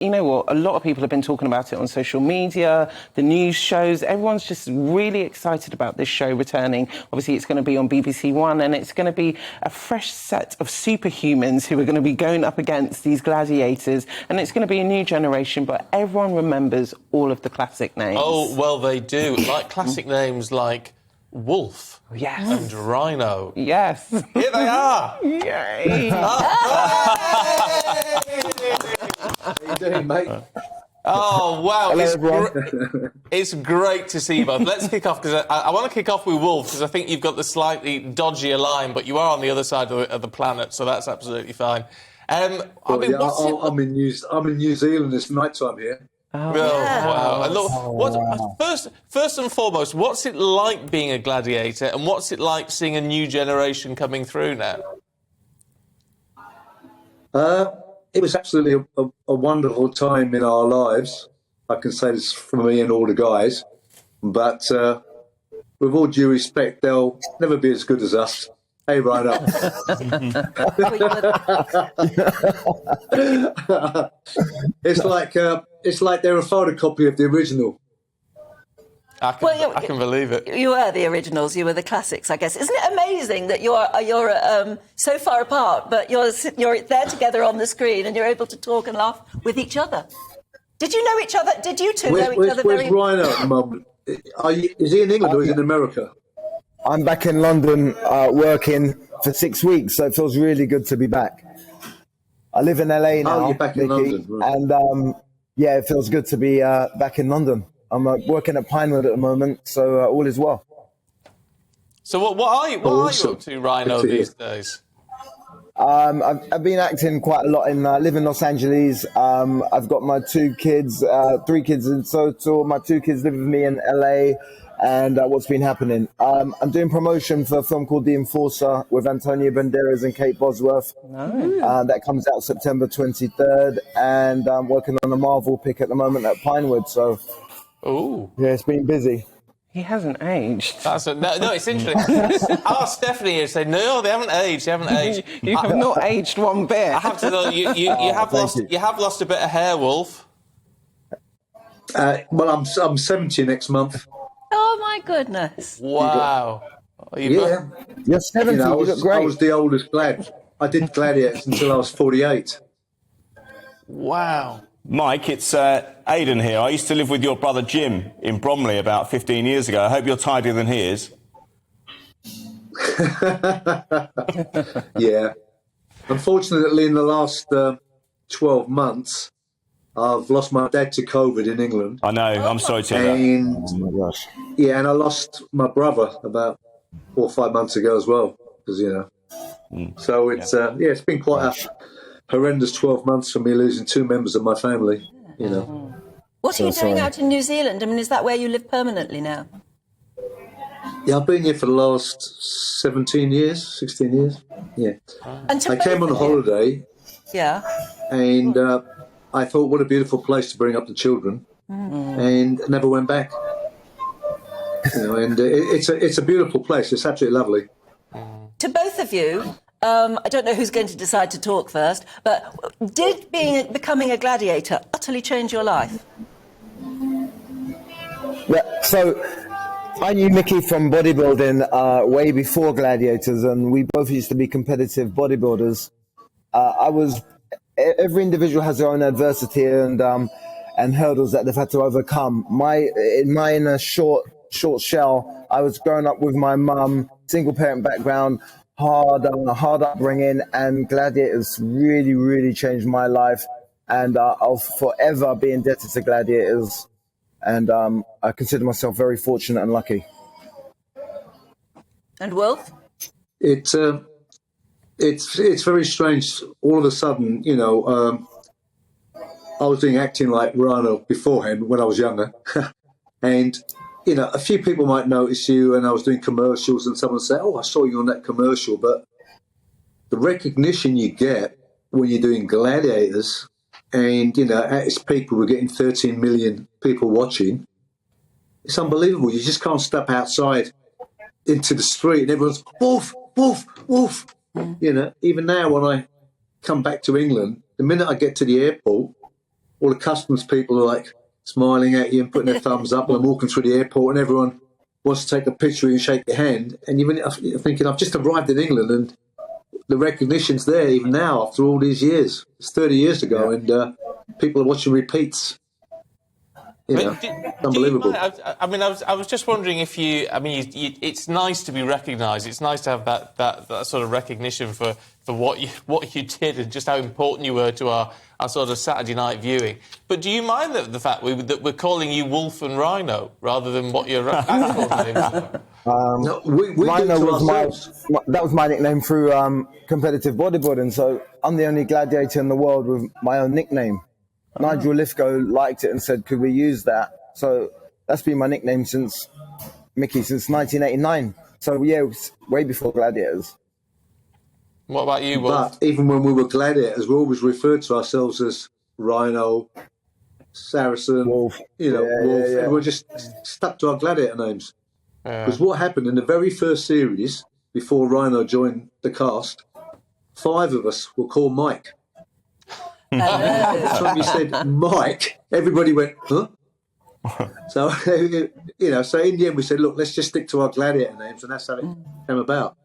you know what, a lot of people have been talking about it on social media, the news shows. Everyone's just really excited about this show returning. Obviously, it's going to be on BBC One, and it's going to be a fresh set of superhumans who are going to be going up against these gladiators, and it's going to be a new generation, but everyone remembers all of the classic names. Oh, well, they do. Like classic names like Wolf. Yes. And Rhino. Yes. Here they are. Yay. How you doing, mate? Oh, wow. Hello, It's great to see you both. Let's kick off, because I want to kick off with Wolf, because I think you've got the slightly dodgier line, but you are on the other side of the planet, so that's absolutely fine. I'm in New Zealand. It's night time here. Oh, yeah. Wow. And look, first and foremost, what's it like being a gladiator, and what's it like seeing a new generation coming through now? It was absolutely a wonderful time in our lives. I can say this for me and all the guys. But with all due respect, they'll never be as good as us. Hey, Rhino. It's like they're a photocopy of the original. I can believe it. You were the originals. You were the classics, I guess. Isn't it amazing that you're so far apart, but you're there together on the screen and you're able to talk and laugh with each other? Did you know each other? Did you two know each other? Where's Rhino at the moment? Is he in England or is he in America? I'm back in London working for 6 weeks, so it feels really good to be back. I live in LA now, you're back in London, right. And yeah, it feels good to be back in London. I'm working at Pinewood at the moment, so all is well. So what are you up to, Rhino, these days? I've been acting quite a lot I live in Los Angeles. I've got my 2 kids, 3 kids in total. My 2 kids live with me in LA. And what's been happening? I'm doing promotion for a film called The Enforcer with Antonio Banderas and Kate Bosworth. Nice. That comes out September 23rd. And I'm working on a Marvel pick at the moment at Pinewood. So, yeah, it's been busy. He hasn't aged. No, it's interesting. Stephanie here said, no, they haven't aged. You have not aged one bit. I have to know, you have lost a bit of hair, Wolf. Well, I'm 70 next month. Oh, my goodness. Wow. Yeah. You're 70, you look great. I was the oldest glad. I did Gladiators until I was 48. Wow. Mike, it's Aidan here. I used to live with your brother Jim in Bromley about 15 years ago. I hope you're tidier than he is. Yeah. Unfortunately, in the last 12 months, I've lost my dad to COVID in England. I know. I'm sorry to hear that. Oh, my gosh. Yeah, and I lost my brother about 4 or 5 months ago as well, because, So it's it's been quite a horrendous 12 months for me, losing 2 members of my family, What are you doing out in New Zealand? I mean, is that where you live permanently now? Yeah, I've been here for the last 16 years. Yeah. And I came on a holiday. Yeah. And I thought, what a beautiful place to bring up the children, and never went back. And it's a beautiful place. It's absolutely lovely. To both of you, I don't know who's going to decide to talk first, but did becoming a gladiator utterly change your life? Yeah, so I knew Mickey from bodybuilding way before Gladiators, and we both used to be competitive bodybuilders. Every individual has their own adversity and hurdles that they've had to overcome. In my short shell, I was growing up with my mum, single parent background, hard upbringing, and Gladiators really, really changed my life. And I'll forever be indebted to Gladiators. And I consider myself very fortunate and lucky. And Wolf? It's very strange. All of a sudden, I was doing acting like Rhino beforehand when I was younger. And, a few people might notice you, and I was doing commercials, and someone say, oh, I saw you on that commercial. But the recognition you get when you're doing Gladiators, and, at its peak, we were getting 13 million people watching. It's unbelievable. You just can't step outside into the street and everyone's, Wolf, Wolf, Wolf. Even now when I come back to England, the minute I get to the airport, all the customs people are like smiling at you and putting their thumbs up, and I'm walking through the airport, and everyone wants to take a picture and shake your hand, and you're thinking, I've just arrived in England, and the recognition's there even now after all these years. It's 30 years ago, and people are watching repeats. Unbelievable. I was just wondering if it's nice to be recognised. It's nice to have that sort of recognition for what you did and just how important you were to our sort of Saturday night viewing. But do you mind the fact that we're calling you Wolf and Rhino rather than what your actual names are? No, we Rhino was my nickname through competitive bodybuilding, so I'm the only gladiator in the world with my own nickname. Nigel Lithgow liked it and said, could we use that? So that's been my nickname since 1989. So yeah, it was way before Gladiators. What about you, Wolf? But even when we were Gladiators, we always referred to ourselves as Rhino, Saracen, Wolf. Wolf. Yeah. And we're just stuck to our Gladiator names. Because what happened in the very first series, before Rhino joined the cast, 5 of us were called Mike. Every time you said Mike, everybody went, huh? So, so in the end we said, look, let's just stick to our Gladiator names, and that's how it came about.